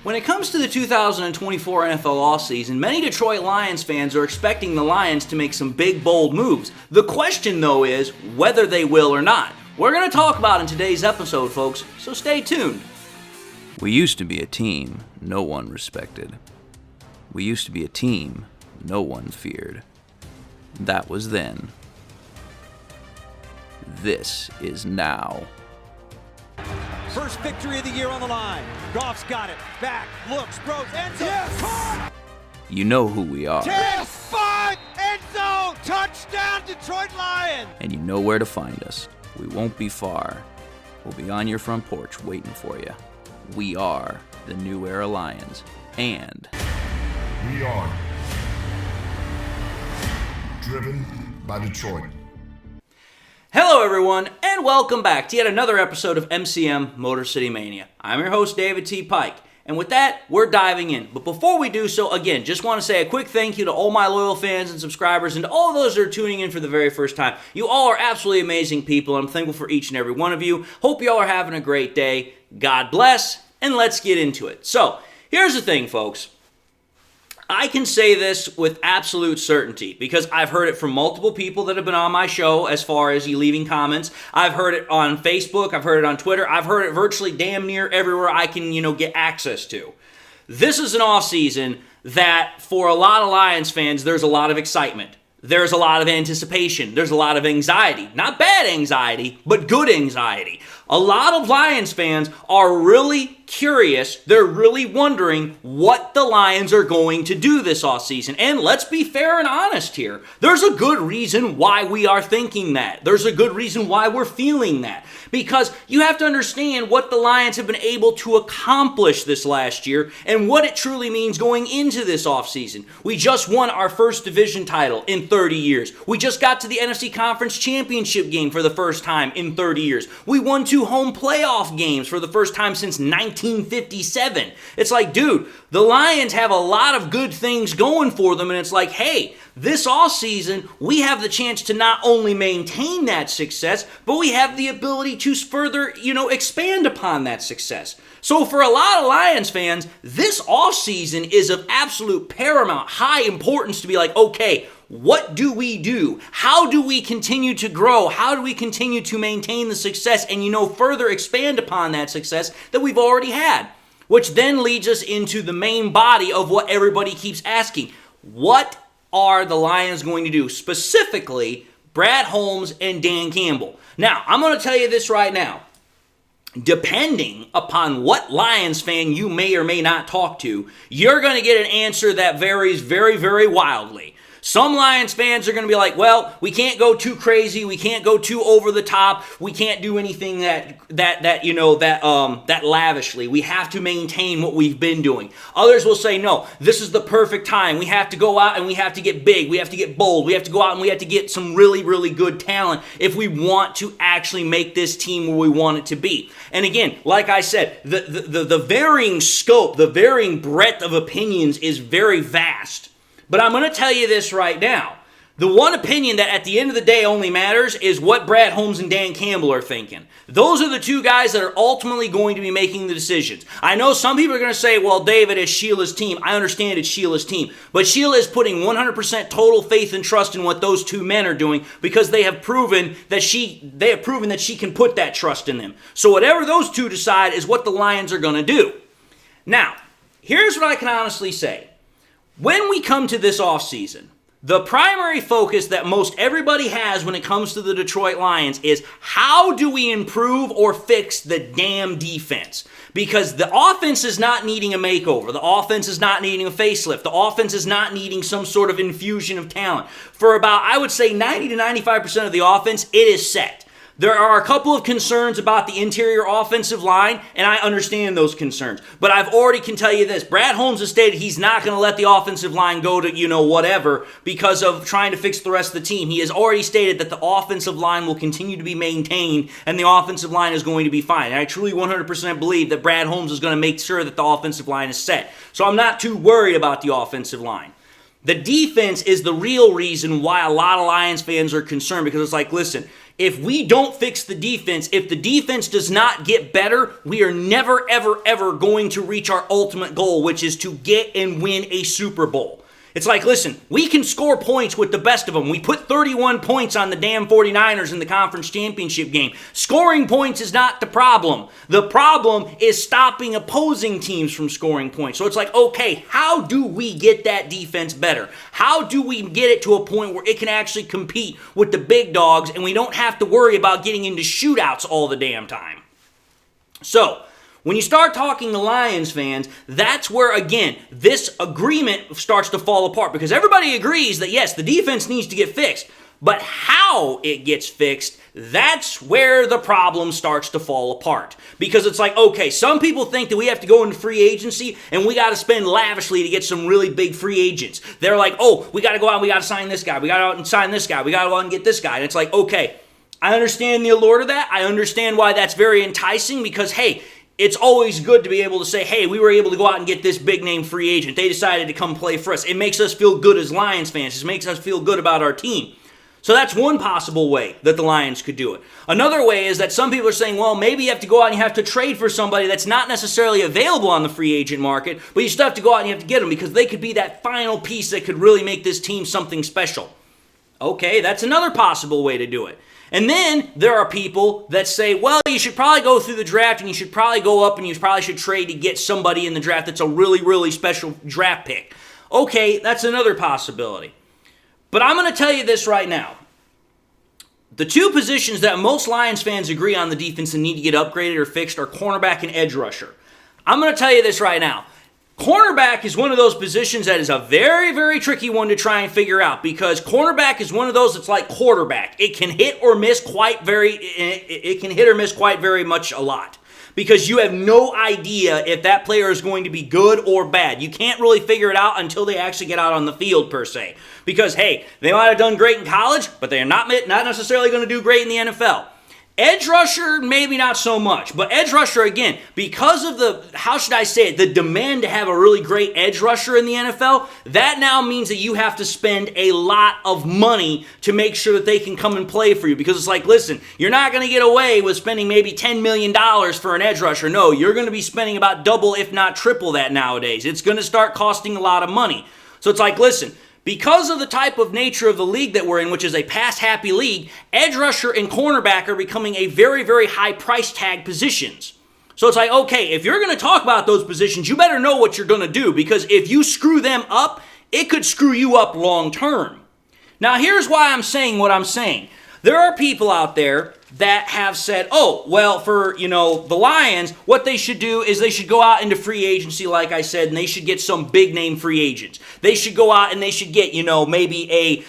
When it comes to the 2024 NFL offseason, many Detroit Lions fans are expecting the Lions to make some big, bold moves. The question, though, is whether they will or not. We're going to talk about it in today's episode, folks, so stay tuned. We used to be a team no one respected. We used to be a team no one feared. That was then. This is now. First victory of the year on the line. Goff's got it. Back, looks, throws, end zone. Yes! Caught! You know who we are. 10, 5, end zone. Touchdown, Detroit Lions. And you know where to find us. We won't be far. We'll be on your front porch waiting for you. We are the New Era Lions. And we are driven by Detroit. Hello, everyone, and welcome back to yet another episode of MCM Motor City Mania. I'm your host, David T. Pike, and with that, we're diving in. But before we do so, again, just want to say a quick thank you to all my loyal fans and subscribers and to all those that are tuning in for the very first time. You all are absolutely amazing people, and I'm thankful for each and every one of you. Hope you all are having a great day. God bless, and let's get into it. So, here's the thing, folks. I can say this with absolute certainty because I've heard it from multiple people that have been on my show as far as you leaving comments. I've heard it on Facebook. I've heard it on Twitter. I've heard it virtually damn near everywhere I can, get access to. This is an offseason that for a lot of Lions fans, there's a lot of excitement. There's a lot of anticipation. There's a lot of anxiety. Not bad anxiety, but good anxiety. A lot of Lions fans are really curious. They're really wondering what the Lions are going to do this offseason. And let's be fair and honest here. There's a good reason why we are thinking that. There's a good reason why we're feeling that. Because you have to understand what the Lions have been able to accomplish this last year and what it truly means going into this offseason. We just won our first division title in 30 years. We just got to the NFC Conference Championship game for the first time in 30 years. We won 2 home playoff games for the first time since 1957. It's like, dude, the Lions have a lot of good things going for them, and it's like, hey, this offseason, we have the chance to not only maintain that success, but we have the ability to further, expand upon that success. So for a lot of Lions fans, this offseason is of absolute paramount high importance to be like, okay, what do we do? How do we continue to grow? How do we continue to maintain the success and, further expand upon that success that we've already had? Which then leads us into the main body of what everybody keeps asking. What are the Lions going to do? Specifically, Brad Holmes and Dan Campbell. Now, I'm going to tell you this right now. Depending upon what Lions fan you may or may not talk to, you're going to get an answer that varies very, very wildly. Some Lions fans are going to be like, well, we can't go too crazy, we can't go too over the top, we can't do anything that lavishly. We have to maintain what we've been doing. Others will say, no, this is the perfect time. We have to go out and we have to get big, we have to get bold, we have to go out and we have to get some really, really good talent if we want to actually make this team where we want it to be. And again, like I said, the varying scope, the varying breadth of opinions is very vast. But I'm going to tell you this right now. The one opinion that at the end of the day only matters is what Brad Holmes and Dan Campbell are thinking. Those are the two guys that are ultimately going to be making the decisions. I know some people are going to say, well, David, it's Sheila's team. I understand it's Sheila's team. But Sheila is putting 100% total faith and trust in what those two men are doing because they have proven that she can put that trust in them. So whatever those two decide is what the Lions are going to do. Now, here's what I can honestly say. When we come to this offseason, the primary focus that most everybody has when it comes to the Detroit Lions is how do we improve or fix the damn defense? Because the offense is not needing a makeover. The offense is not needing a facelift. The offense is not needing some sort of infusion of talent. For about, I would say, 90 to 95% of the offense, it is set. There are a couple of concerns about the interior offensive line, and I understand those concerns. But I've already can tell you this. Brad Holmes has stated he's not going to let the offensive line go to, whatever because of trying to fix the rest of the team. He has already stated that the offensive line will continue to be maintained and the offensive line is going to be fine. And I truly 100% believe that Brad Holmes is going to make sure that the offensive line is set. So I'm not too worried about the offensive line. The defense is the real reason why a lot of Lions fans are concerned because it's like, listen, If we don't fix the defense, if the defense does not get better, we are never, ever, ever going to reach our ultimate goal, which is to get and win a Super Bowl. It's like, listen, we can score points with the best of them. We put 31 points on the damn 49ers in the conference championship game. Scoring points is not the problem. The problem is stopping opposing teams from scoring points. So it's like, okay, how do we get that defense better? How do we get it to a point where it can actually compete with the big dogs and we don't have to worry about getting into shootouts all the damn time? So, when you start talking to Lions fans, that's where, again, this agreement starts to fall apart because everybody agrees that, yes, the defense needs to get fixed, but how it gets fixed, that's where the problem starts to fall apart. Because it's like, okay, some people think that we have to go into free agency and we got to spend lavishly to get some really big free agents. They're like, oh, we got to go out and we got to sign this guy. We got to go out and sign this guy. We got to go out and get this guy. And it's like, okay, I understand the allure to that. I understand why that's very enticing because, hey, it's always good to be able to say, hey, we were able to go out and get this big-name free agent. They decided to come play for us. It makes us feel good as Lions fans. It makes us feel good about our team. So that's one possible way that the Lions could do it. Another way is that some people are saying, well, maybe you have to go out and you have to trade for somebody that's not necessarily available on the free agent market, but you still have to go out and you have to get them because they could be that final piece that could really make this team something special. Okay, that's another possible way to do it. And then there are people that say, well, you should probably go through the draft and you should probably go up and you probably should trade to get somebody in the draft that's a really, really special draft pick. Okay, that's another possibility. But I'm going to tell you this right now. The two positions that most Lions fans agree on the defense and need to get upgraded or fixed are cornerback and edge rusher. I'm going to tell you this right now. Cornerback is one of those positions that is a very, very tricky one to try and figure out because cornerback is one of those that's like quarterback. It can hit or miss quite very much a lot because you have no idea if that player is going to be good or bad. You can't really figure it out until they actually get out on the field per se because, hey, they might have done great in college, but they're not necessarily going to do great in the NFL. Edge rusher, maybe not so much. But edge rusher, again, because of the demand to have a really great edge rusher in the NFL, that now means that you have to spend a lot of money to make sure that they can come and play for you. Because it's like, listen, you're not going to get away with spending maybe $10 million for an edge rusher. No, you're going to be spending about double, if not triple that nowadays. It's going to start costing a lot of money. So it's like, listen, because of the type of nature of the league that we're in, which is a pass-happy league, edge rusher and cornerback are becoming a very, very high price tag positions. So it's like, okay, if you're going to talk about those positions, you better know what you're going to do because if you screw them up, it could screw you up long term. Now, here's why I'm saying what I'm saying. There are people out there that have said, oh, well, for, the Lions, what they should do is they should go out into free agency, like I said, and they should get some big-name free agents. They should go out and they should get, maybe a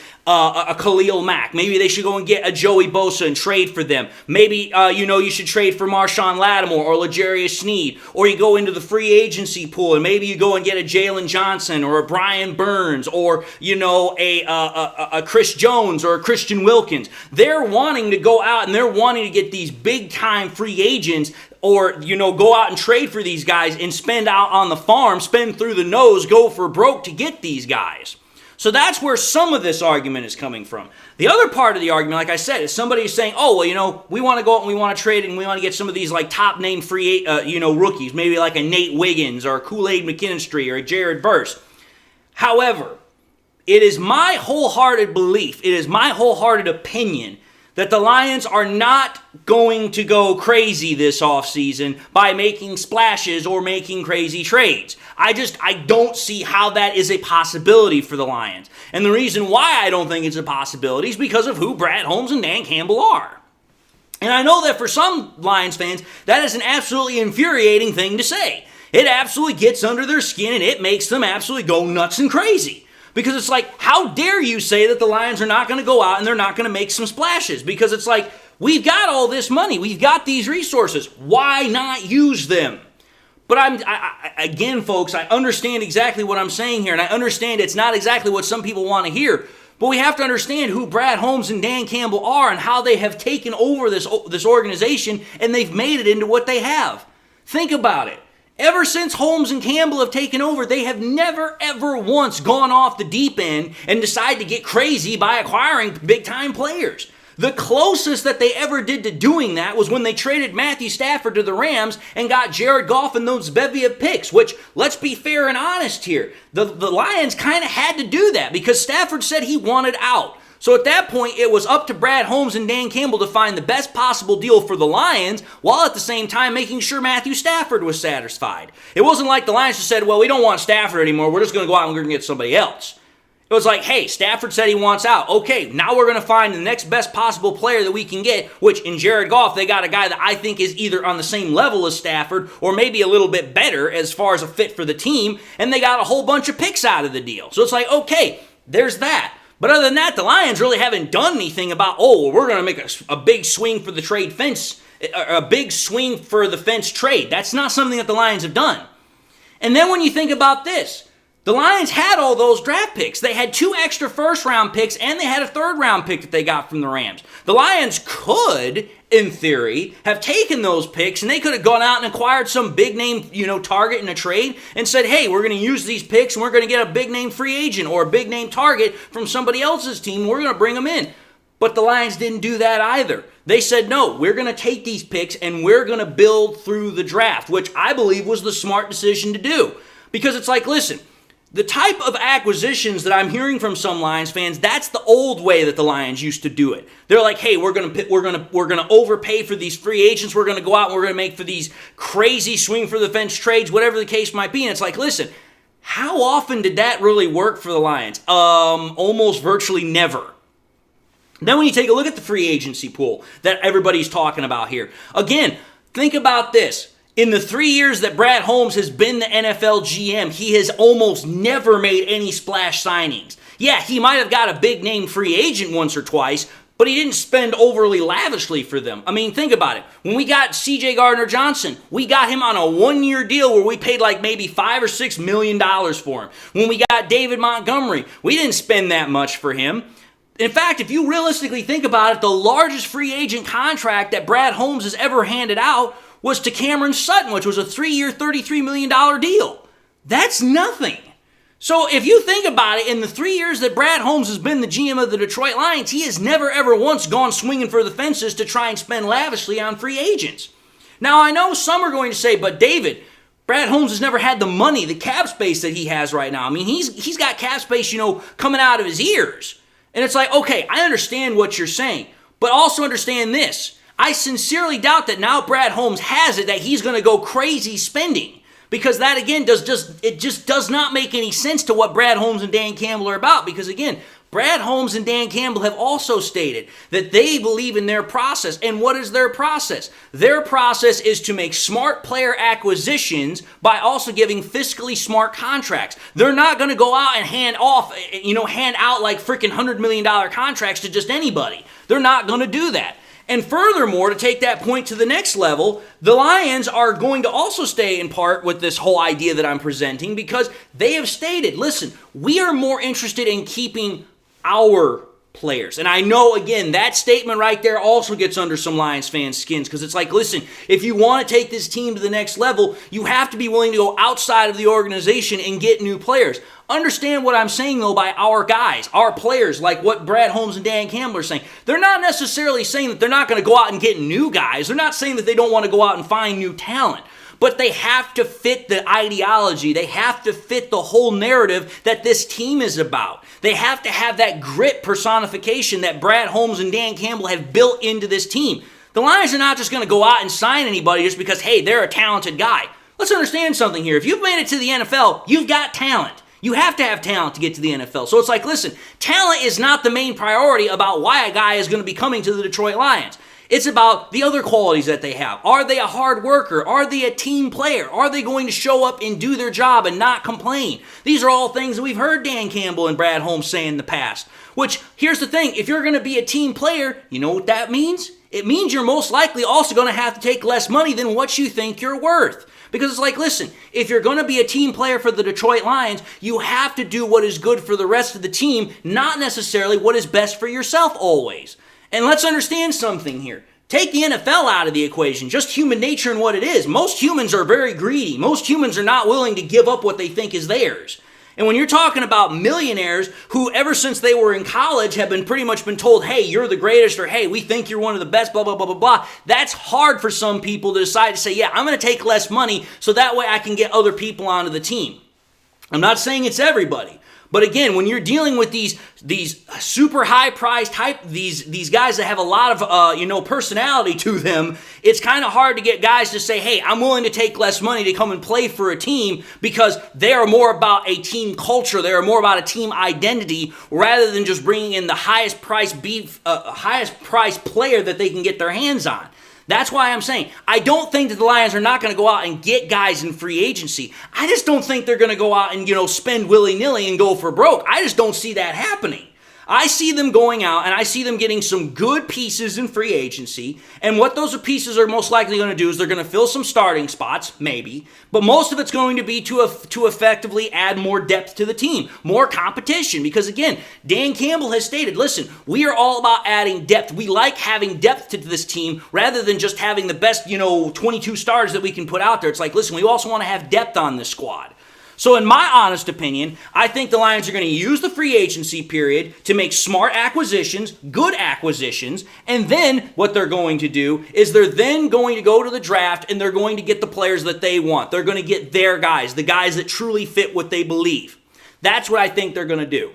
Khalil Mack. Maybe they should go and get a Joey Bosa and trade for them. Maybe, you should trade for Marshawn Lattimore or L'Jarius Sneed. Or you go into the free agency pool and maybe you go and get a Jalen Johnson or a Brian Burns or, a Chris Jones or a Christian Wilkins. They're wanting to go out and they're wanting to get these big-time free agents or, go out and trade for these guys and spend out on the farm, spend through the nose, go for broke to get these guys. So that's where some of this argument is coming from. The other part of the argument, like I said, is somebody is saying, oh, well, we want to go out and we want to trade and we want to get some of these like top name free, rookies, maybe like a Nate Wiggins or a Kool-Aid McKinstry or a Jared Verse. However, it is my wholehearted belief, it is my wholehearted opinion that the Lions are not going to go crazy this offseason by making splashes or making crazy trades. I don't see how that is a possibility for the Lions. And the reason why I don't think it's a possibility is because of who Brad Holmes and Dan Campbell are. And I know that for some Lions fans, that is an absolutely infuriating thing to say. It absolutely gets under their skin and it makes them absolutely go nuts and crazy. Because it's like, how dare you say that the Lions are not going to go out and they're not going to make some splashes? Because it's like, we've got all this money. We've got these resources. Why not use them? But again, folks, I understand exactly what I'm saying here. And I understand it's not exactly what some people want to hear. But we have to understand who Brad Holmes and Dan Campbell are and how they have taken over this organization and they've made it into what they have. Think about it. Ever since Holmes and Campbell have taken over, they have never, ever once gone off the deep end and decided to get crazy by acquiring big-time players. The closest that they ever did to doing that was when they traded Matthew Stafford to the Rams and got Jared Goff and those bevy of picks, which, let's be fair and honest here, the Lions kind of had to do that because Stafford said he wanted out. So at that point, it was up to Brad Holmes and Dan Campbell to find the best possible deal for the Lions, while at the same time making sure Matthew Stafford was satisfied. It wasn't like the Lions just said, well, we don't want Stafford anymore, we're just going to go out and we're going to get somebody else. It was like, hey, Stafford said he wants out. Okay, now we're going to find the next best possible player that we can get, which in Jared Goff, they got a guy that I think is either on the same level as Stafford or maybe a little bit better as far as a fit for the team, and they got a whole bunch of picks out of the deal. So it's like, okay, there's that. But other than that, the Lions really haven't done anything about, oh, well, we're going to make a big swing for the trade fence, a big swing for the fence trade. That's not something that the Lions have done. And then when you think about this, the Lions had all those draft picks. They had 2 extra first-round picks, and they had a third-round pick that they got from the Rams. The Lions could, in theory, have taken those picks, and they could have gone out and acquired some big-name, target in a trade and said, hey, we're going to use these picks, and we're going to get a big-name free agent or a big-name target from somebody else's team, and we're going to bring them in. But the Lions didn't do that either. They said, no, we're going to take these picks, and we're going to build through the draft, which I believe was the smart decision to do. Because it's like, listen, the type of acquisitions that I'm hearing from some Lions fans, that's the old way that the Lions used to do it. They're like, hey, we're gonna overpay for these free agents. We're gonna go out and we're gonna make for these crazy swing for the fence trades, whatever the case might be. And it's like, listen, how often did that really work for the Lions? Almost virtually never. Then when you take a look at the free agency pool that everybody's talking about here, again, think about this. In the 3 years that Brad Holmes has been the NFL GM, he has almost never made any splash signings. Yeah, he might have got a big-name free agent once or twice, but he didn't spend overly lavishly for them. I mean, think about it. When we got C.J. Gardner-Johnson, we got him on a 1-year deal where we paid like maybe $5 or $6 million for him. When we got David Montgomery, we didn't spend that much for him. In fact, if you realistically think about it, the largest free agent contract that Brad Holmes has ever handed out was to Cameron Sutton, which was a 3-year, $33 million deal. That's nothing. So if you think about it, in the 3 years that Brad Holmes has been the GM of the Detroit Lions, he has never ever once gone swinging for the fences to try and spend lavishly on free agents. Now, I know some are going to say, but David, Brad Holmes has never had the money, the cap space that he has right now. I mean, he's got cap space, coming out of his ears. And it's like, okay, I understand what you're saying, but also understand this. I sincerely doubt that now Brad Holmes has it that he's going to go crazy spending, because that again just does not make any sense to what Brad Holmes and Dan Campbell are about. Because again, Brad Holmes and Dan Campbell have also stated that they believe in their process. And what is their process? Their process is to make smart player acquisitions by also giving fiscally smart contracts. They're not going to go out and hand out like freaking $100 million contracts to just anybody. They're not going to do that. And furthermore, to take that point to the next level, the Lions are going to also stay in part with this whole idea that I'm presenting, because they have stated, listen, we are more interested in keeping our players. And I know, again, that statement right there also gets under some Lions fans' skins, because it's like, listen, if you want to take this team to the next level, you have to be willing to go outside of the organization and get new players. Understand what I'm saying, though, by our guys, our players, like what Brad Holmes and Dan Campbell are saying. They're not necessarily saying that they're not going to go out and get new guys. They're not saying that they don't want to go out and find new talent. But they have to fit the ideology. They have to fit the whole narrative that this team is about. They have to have that grit personification that Brad Holmes and Dan Campbell have built into this team. The Lions are not just going to go out and sign anybody just because, hey, they're a talented guy. Let's understand something here. If you've made it to the NFL, you've got talent. You have to have talent to get to the NFL. So it's like, listen, talent is not the main priority about why a guy is going to be coming to the Detroit Lions. It's about the other qualities that they have. Are they a hard worker? Are they a team player? Are they going to show up and do their job and not complain? These are all things that we've heard Dan Campbell and Brad Holmes say in the past. Which, here's the thing, if you're going to be a team player, you know what that means? It means you're most likely also going to have to take less money than what you think you're worth. Because it's like, listen, if you're going to be a team player for the Detroit Lions, you have to do what is good for the rest of the team, not necessarily what is best for yourself always. And let's understand something here. Take the NFL out of the equation, just human nature and what it is. Most humans are very greedy. Most humans are not willing to give up what they think is theirs. And when you're talking about millionaires who ever since they were in college have been pretty much been told, hey, you're the greatest, or hey, we think you're one of the best, blah, blah, blah, blah, blah. That's hard for some people to decide to say, yeah, I'm going to take less money so that way I can get other people onto the team. I'm not saying it's everybody. But again, when you're dealing with these super high priced type, these guys that have a lot of personality to them, it's kind of hard to get guys to say, hey, I'm willing to take less money to come and play for a team because they are more about a team culture. They are more about a team identity rather than just bringing in the highest price player that they can get their hands on. That's why I'm saying I don't think that the Lions are not going to go out and get guys in free agency. I just don't think they're going to go out and, spend willy-nilly and go for broke. I just don't see that happening. I see them going out and I see them getting some good pieces in free agency. And what those pieces are most likely going to do is they're going to fill some starting spots, maybe. But most of it's going to be to effectively add more depth to the team, more competition. Because again, Dan Campbell has stated, listen, we are all about adding depth. We like having depth to this team rather than just having the best, 22 stars that we can put out there. It's like, listen, we also want to have depth on this squad. So in my honest opinion, I think the Lions are going to use the free agency period to make smart acquisitions, good acquisitions, and then what they're going to do is they're then going to go to the draft and they're going to get the players that they want. They're going to get their guys, the guys that truly fit what they believe. That's what I think they're going to do.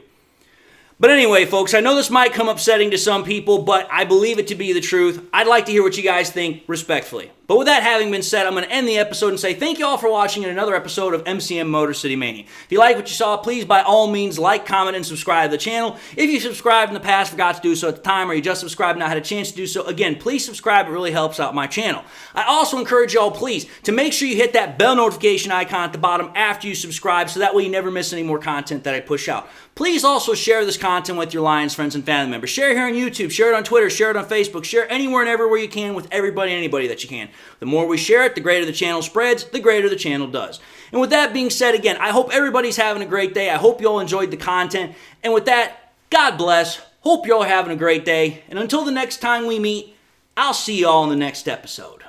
But anyway, folks, I know this might come upsetting to some people, but I believe it to be the truth. I'd like to hear what you guys think respectfully. But with that having been said, I'm going to end the episode and say thank you all for watching another episode of MCM Motor City Mania. If you like what you saw, please by all means like, comment, and subscribe to the channel. If you subscribed in the past, forgot to do so at the time, or you just subscribed and not had a chance to do so, again, please subscribe. It really helps out my channel. I also encourage y'all, please, to make sure you hit that bell notification icon at the bottom after you subscribe so that way you never miss any more content that I push out. Please also share this content with your Lions friends and family members. Share it here on YouTube, share it on Twitter, share it on Facebook, share it anywhere and everywhere you can with everybody and anybody that you can. The more we share it, the greater the channel spreads, the greater the channel does. And with that being said, again, I hope everybody's having a great day. I hope you all enjoyed the content. And with that, God bless. Hope you all having a great day. And until the next time we meet, I'll see you all in the next episode.